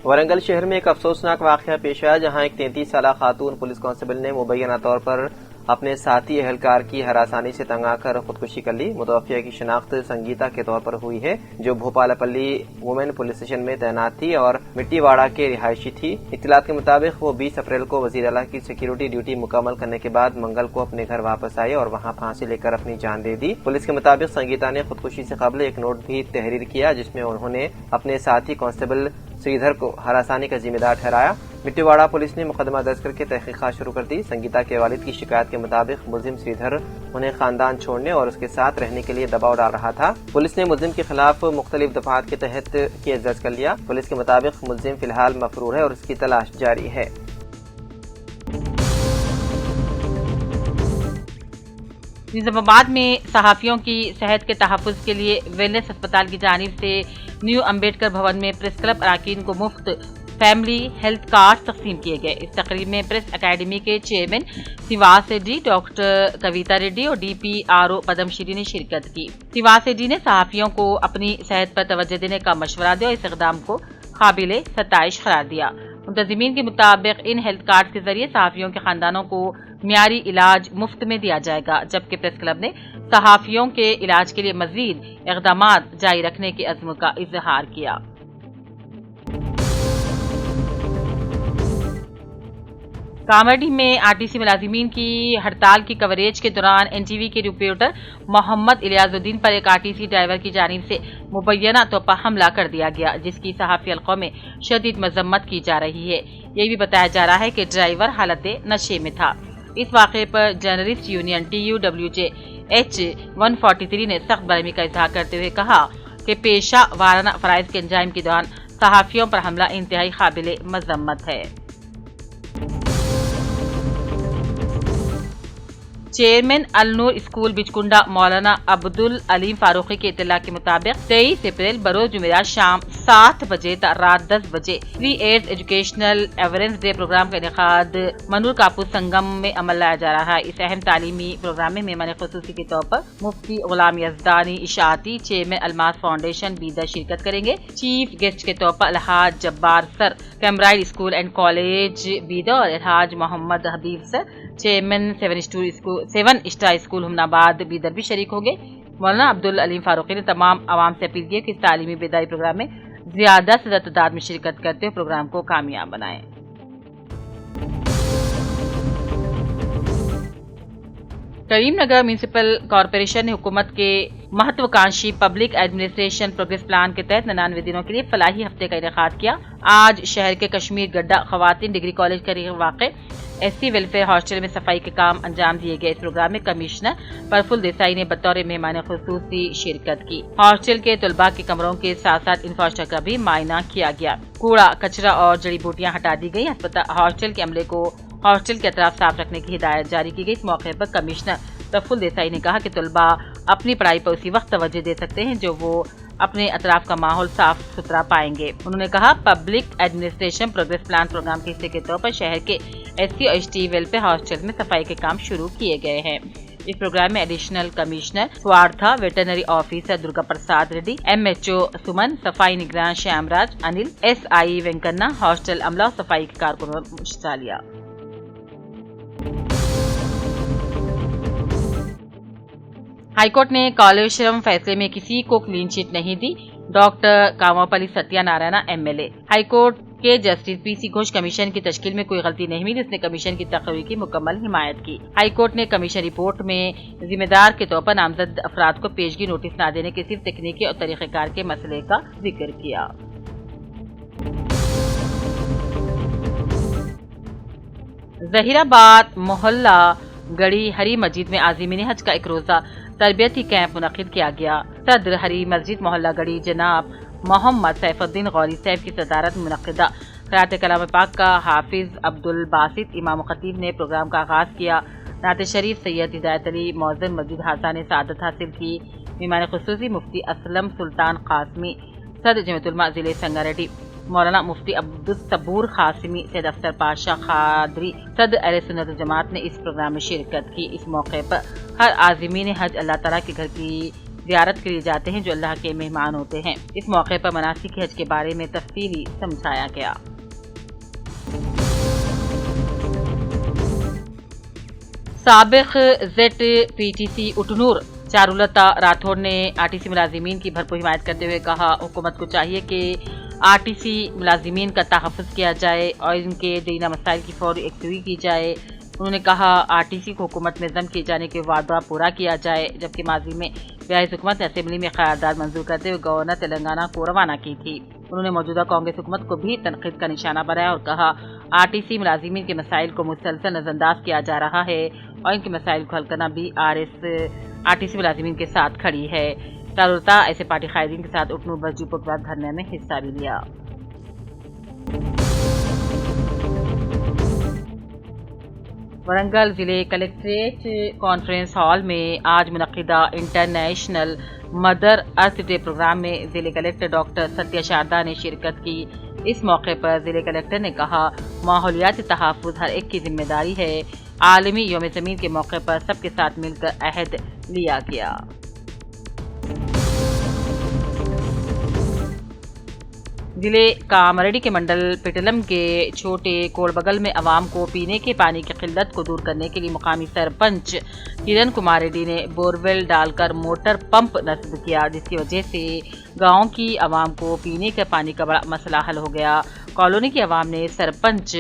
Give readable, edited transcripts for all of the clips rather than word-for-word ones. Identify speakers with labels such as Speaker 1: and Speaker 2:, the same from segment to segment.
Speaker 1: ورنگل شہر میں ایک افسوسناک واقعہ پیش آیا، جہاں ایک 33 سالہ خاتون پولیس کانسٹیبل نے مبینہ طور پر اپنے ساتھی اہلکار کی ہراسانی سے تنگ آ کر خودکشی کر لی۔ متوفیہ کی شناخت سنگیتا کے طور پر ہوئی ہے، جو بھوپالپلی وومن پولیس اسٹیشن میں تعینات تھی اور مٹی واڑہ کے رہائشی تھی۔ اطلاعات کے مطابق وہ 20 اپریل کو وزیر اعلیٰ کی سیکیورٹی ڈیوٹی مکمل کرنے کے بعد منگل کو اپنے گھر واپس آئے اور وہاں پھانسی لے کر اپنی جان دے دی۔ پولیس کے مطابق سنگیتا نے خودکشی سے قبل ایک نوٹ بھی تحریر کیا، جس میں انہوں نے اپنے ساتھی کانسٹیبل سریدھر کو ہراسانی کا ذمہ دار ٹھہرایا۔ مٹی واڑہ پولیس نے مقدمہ درج کر کے تحقیقات شروع کر دی۔ سنگیتا کے والد کی شکایت کے مطابق ملزم سریدھر انہیں خاندان چھوڑنے اور اس کے ساتھ رہنے کے لیے دباؤ ڈال رہا تھا۔ پولیس نے ملزم کے خلاف مختلف دفعات کے تحت کیس درج کر لیا۔ پولیس کے مطابق ملزم فی الحال مفرور ہے اور اس کی تلاش جاری ہے۔
Speaker 2: نظام آباد میں صحافیوں کی صحت کے تحفظ کے لیے ویلنس اسپتال کی جانب سے نیو امبیڈکر بھون میں پریس کلب اراکین کو مفت فیملی ہیلتھ کارڈ تقسیم کیے گئے۔ اس تقریب میں پریس اکیڈمی کے چیئرمین سیواس ریڈی، ڈاکٹر کویتا ریڈی اور DPRO پدم شری نے شرکت کی۔ سیواس ریڈی نے صحافیوں کو اپنی صحت پر توجہ دینے کا مشورہ دیا اور اس اقدام کو قابل ستائش قرار دیا۔ منتظمین کے مطابق ان ہیلتھ کارڈ کے ذریعے صحافیوں کے خاندانوں کو معیاری علاج مفت میں دیا جائے گا، جبکہ پریس کلب نے صحافیوں کے علاج کے لیے مزید اقدامات جاری رکھنے کے عزم کا اظہار کیا۔ کامرڈی میں RTC ملازمین کی ہڑتال کی کوریج کے دوران NTV کے رپورٹر محمد الیاس الدین پر ایک RTC ڈرائیور کی جانب سے مبینہ طور پر حملہ کر دیا گیا، جس کی صحافی حلقوں میں شدید مذمت کی جا رہی ہے۔ یہ بھی بتایا جا رہا ہے کہ ڈرائیور حالت نشے میں تھا۔ اس واقعے پر جرنلسٹ یونین TUWJH 143 نے سخت برہمی کا اظہار کرتے ہوئے کہا کہ پیشہ وارانہ فرائض کے انجام کے دوران صحافیوں پر حملہ انتہائی قابل مذمت ہے۔ چیئرمین النور اسکول بچکنڈا مولانا عبدالعلیم فاروقی کی اطلاع کے مطابق 23 اپریل بروز جمعرات شام 7 بجے تا رات 10 بجے free AIDS educational awareness day programme کا انعقاد منور کاپوس سنگم میں عمل لایا جا رہا ہے۔ اس اہم تعلیمی پروگرام میں مہمان خصوصی کے طور پر مفتی غلام یزدانی اشاعتی، چیئرمین الماس فاؤنڈیشن بیدر شرکت کریں گے۔ چیف گیسٹ کے طور پر الحاج جبار سر، کیمبرائڈ اسکول اینڈ کالج بیدر، اور الحاج محمد حبیب سر، چیئرمین 7 اسٹار اسکول ہمناباد بیدر بھی شریک ہوں گے۔ مولانا عبدالعلیم فاروقی نے تمام عوام سے اپیل کی کہ اس تعلیمی بیداری پروگرام میں زیادہ سے زیادہ تعداد میں شرکت کرتے ہوئے پروگرام کو کامیاب بنائیں۔ کریم نگر میونسپل کارپوریشن نے حکومت کے مہتوکانشی پبلک ایڈمنسٹریشن پروگریس پلان کے تحت 99 دنوں کے لیے فلاحی ہفتے کا انعقاد کیا۔ آج شہر کے کشمیر گڈھا خواتین ڈگری کالج کے قریب واقع SC ویلفیئر ہاسٹل میں صفائی کے کام انجام دیے گئے۔ اس پروگرام میں کمشنر پرفل دیسائی نے بطور مہمان خصوصی شرکت کی۔ ہاسٹل کے طلباء کے کمروں کے ساتھ ساتھ انفراسٹرکچر کا بھی معائنہ کیا گیا۔ کوڑا کچرا اور جڑی بوٹیاں ہٹا دی گئی۔ ہاسٹل کے عملے کو ہاسٹل کے اطراف صاف رکھنے کی ہدایت جاری کی گئی۔ اس موقع پر کمشنر پرفل دیسائی نے کہا کہ طلباء اپنی پڑھائی پر اسی وقت توجہ دے سکتے ہیں جو وہ اپنے اطراف کا ماحول صاف ستھرا پائیں گے۔ انہوں نے کہا public administration progress plan programme کے حصے کے طور پر شہر کے SC اور ST ویلفیئر ہاسٹل میں صفائی کے کام شروع کیے گئے ہیں۔ اس پروگرام میں additional commissioner Swartha, veterinary officer Durga Prasad Reddy, MHO Suman, صفائی نگران شیام راج انل، SI وینکنا، ہاسٹل عملہ اور صفائی کے کارکنوں نے حصہ لیا۔ ہائی کورٹ نے کالیشورم فیصلے میں کسی کو کلین چٹ نہیں دی، ڈاکٹر کاماپلی ستیہ نارائنا MLA۔ ہائی کورٹ کے جسٹس PC گھوش کمیشن کی تشکیل میں کوئی غلطی نہیں ملی، اس نے کمیشن کی تقریر کی مکمل حمایت کی۔ ہائی کورٹ نے کمیشن رپورٹ میں ذمہ دار کے طور پر نامزد افراد کو پیشگی نوٹس نہ دینے کے صرف تکنیکی اور طریقہ کار کے مسئلے کا ذکر کیا۔ ظہیر آباد محلہ گڑی ہری مسجد میں عازمین حج کا ایک روزہ تربیتی کیمپ منعقد کیا گیا۔ صدر ہری مسجد محلہ گڑی جناب محمد سیف الدین غوری صاحب کی صدارت میں منعقدہ قرأت کلام پاک کا حافظ عبدالباسط امام و خطیب نے پروگرام کا آغاز کیا۔ نعت شریف سید ہدایت علی مؤذن مسجد حاضہ نے سعادت حاصل کی۔ مہمان خصوصی مفتی اسلم سلطان قاسمی، صدر جمعیت علماء ضلع سنگاریڈی مولانا مفتی عبدالصبور قاسمی، سید افسر پاشا قادری، صدر اہل سنت جماعت نے اس پروگرام میں شرکت کی۔ اس موقع پر ہر عازمین حج اللہ تعالیٰ کے گھر کی زیارت کے لیے جاتے ہیں جو اللہ کے مہمان ہوتے ہیں۔ اس موقع پر مناسک حج کے بارے میں تفصیلی سمجھایا گیا۔ سابق Z P T C Utnoor Charulata Rathod نے آر ٹی سی ملازمین کی بھرپور حمایت کرتے ہوئے کہا، حکومت کو چاہیے کہ آر ٹی سی ملازمین کا تحفظ کیا جائے اور ان کے دیرینہ مسائل کی فوری یکسوئی کی جائے۔ انہوں نے کہا آر ٹی سی کو حکومت میں ضم کیے جانے کے وعدہ پورا کیا جائے، جبکہ ماضی میں ریاست حکومت نے اسمبلی میں قرارداد منظور کرتے ہوئے گورنر تلنگانہ کو روانہ کی تھی۔ انہوں نے موجودہ کانگریس حکومت کو بھی تنقید کا نشانہ بنایا اور کہا آر ٹی سی ملازمین کے مسائل کو مسلسل نظر انداز کیا جا رہا ہے اور ان کے مسائل کو حل کرنا بھی آر ٹی سی ملازمین کے ساتھ کھڑی ہے۔ چارولتا ایسے پارٹی قائدین کے ساتھ اٹنور بس ڈپو کے بعد دھرنے میں حصہ بھی لیا۔ ورنگل ضلع کلکٹریٹ کانفرنس ہال میں آج منعقدہ انٹرنیشنل مدر ارتھ ڈے پروگرام میں ضلع کلکٹر ڈاکٹر ستیہ شاردا نے شرکت کی۔ اس موقع پر ضلع کلکٹر نے کہا ماحولیاتی تحفظ ہر ایک کی ذمہ داری ہے۔ عالمی یوم زمین کے موقع پر سب کے ساتھ مل کر عہد لیا گیا۔ ضلع کامریڈی کے منڈل پیٹلم کے چھوٹے کوڑبگل میں عوام کو پینے کے پانی کی قلت کو دور کرنے کے لیے مقامی سرپنچ کرن کمار ریڈی نے بورویل ڈال کر موٹر پمپ نصب کیا، جس کی وجہ سے گاؤں کی عوام کو پینے کے پانی کا بڑا مسئلہ حل ہو گیا۔ کالونی کی عوام نے سرپنچ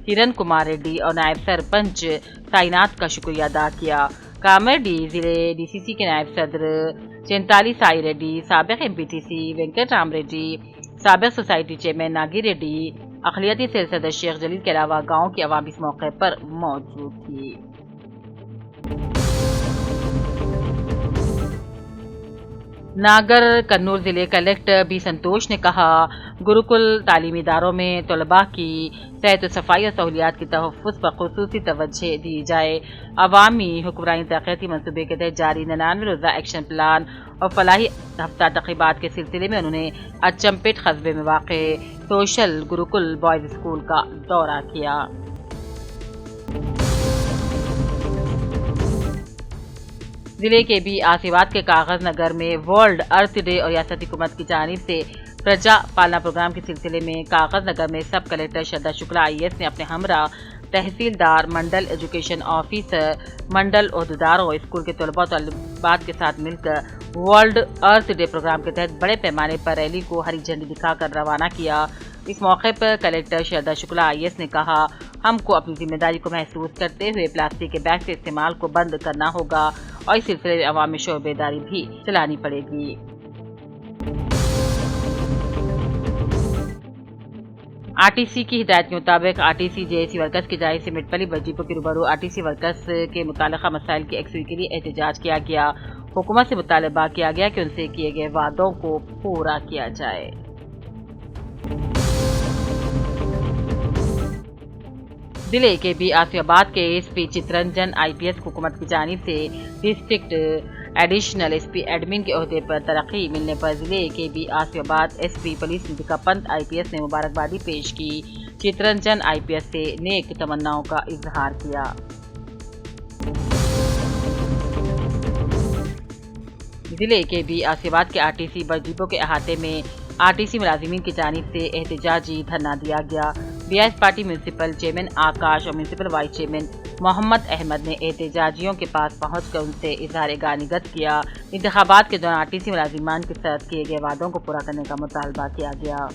Speaker 2: کرن کمار ریڈی اور نائب سرپنچ سائنات کا شکریہ ادا کیا۔ کامریڈی ضلع ڈی سی سی کے نائب صدر چنتالی سائی ریڈی، سابق M P T C Venkat Ram Reddy, سابق سوسائٹی چیئرمین ناگی ریڈی، اقلیتی سیل صدر شیخ جلیل کے علاوہ گاؤں کی عوام اس موقع پر موجود تھی۔ ناگر کنور ضلع کلکٹر بی سنتوش نے کہا گروکل تعلیمی اداروں میں طلباء کی صحت و صفائی اور سہولیات کے تحفظ پر خصوصی توجہ دی جائے۔ عوامی حکمرانی ترقیاتی منصوبے کے تحت جاری 99 روزہ ایکشن پلان اور فلاحی ہفتہ تقریبات کے سلسلے میں انہوں نے اچمپیٹ قصبے میں واقع سوشل گروکل بوائز اسکول کا دورہ کیا۔ ضلع کے بی آسیوات کے کاغذ نگر میں ورلڈ ارتھ ڈے اور ریاستی حکومت کی جانب سے پرجا پالنا پروگرام کے سلسلے میں کاغذ نگر میں sub collector Sharda Shukla I S نے اپنے ہمراہ تحصیلدار، منڈل ایجوکیشن آفیسر، منڈل عہدیداروں اور اسکول کے طلباء و طالبات کے ساتھ مل کر ورلڈ ارتھ ڈے پروگرام کے تحت بڑے پیمانے پر ریلی کو ہری جھنڈی دکھا کر روانہ کیا۔ اس موقع پر collector Sharda Shukla I S نے کہا ہم کو اپنی ذمہ داری کو محسوس کرتے ہوئے پلاسٹک کے بیگ کے استعمال کو بند کرنا ہوگا اور اس سلسلے میں عوام میں شعور بیداری بھی چلانی پڑے گی۔ آر ٹی سی کی ہدایت کے مطابق R T C J A C workers کی جانب سے مٹپلی بس ڈپو کے روبرو آر ٹی سی ورکرز کے متعلقہ مسائل کی یکسوئی کے لیے احتجاج کیا گیا۔ حکومت سے مطالبہ کیا گیا کہ ان سے کیے گئے وعدوں کو پورا کیا جائے۔ ضلع کے بی آصف آباد کے ایس پی چترنجن آئی پی ایس حکومت کی جانب سے district additional S P admin کے عہدے پر ترقی ملنے پر ضلع کے بی آصف آباد ایس پی پولیس ندیکا پنت آئی پی ایس نے مبارکبادی پیش کی۔ چترنجن آئی پی ایس سے نیک تمناؤں کا اظہار کیا۔ ضلع کے بی آصف آباد کے آر ٹی سی بس ڈپو کے احاطے میں آر ٹی سی ملازمین کی جانب سے احتجاجی دھرنا دیا گیا۔ B S party municipal chairman Akash اور municipal vice chairman Muhammad Ahmed نے احتجاجیوں کے پاس پہنچ کر ان سے اظہار گانگت کیا۔ انتخابات کے دوران آر ٹی سی ملازمان کے ساتھ کیے گئے وعدوں کو پورا کرنے کا مطالبہ کیا گیا۔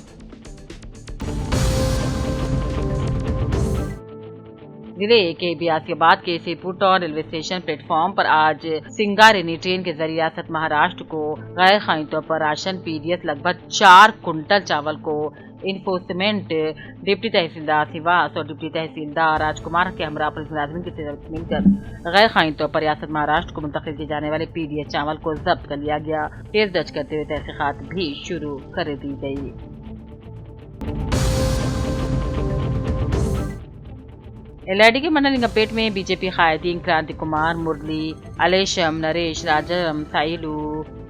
Speaker 2: ضلع کے بی آصف آباد کے Sirpur town railway station platform پر آج سنگارینی ٹرین کے ذریعے ریاست مہاراشٹر کو غیر قانونی طور پر راشن پی ڈی ایس لگ بھگ 4 کنٹل چاول کو انفورسمنٹ ڈپٹی تحصیلدار سیواس اور ڈپٹی تحصیلدار راج کمار کے ہمراہ پولیس ملازمین کے ساتھ مل کر غیر قانونی طور پر ریاست مہاراشٹر کو منتقل کیے جانے والے پی ڈی ایس چاول کو ضبط کر لیا گیا۔ کیس درج کرتے ہوئے تحقیقات بھی شروع کر دی گئی۔ ایل آئی ڈی کے منڈل لنگمپیٹ میں بی جے پی قائدین کرانتی کمار، مرلی، الیشم، نریش، راجم، سائلو،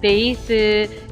Speaker 2: 23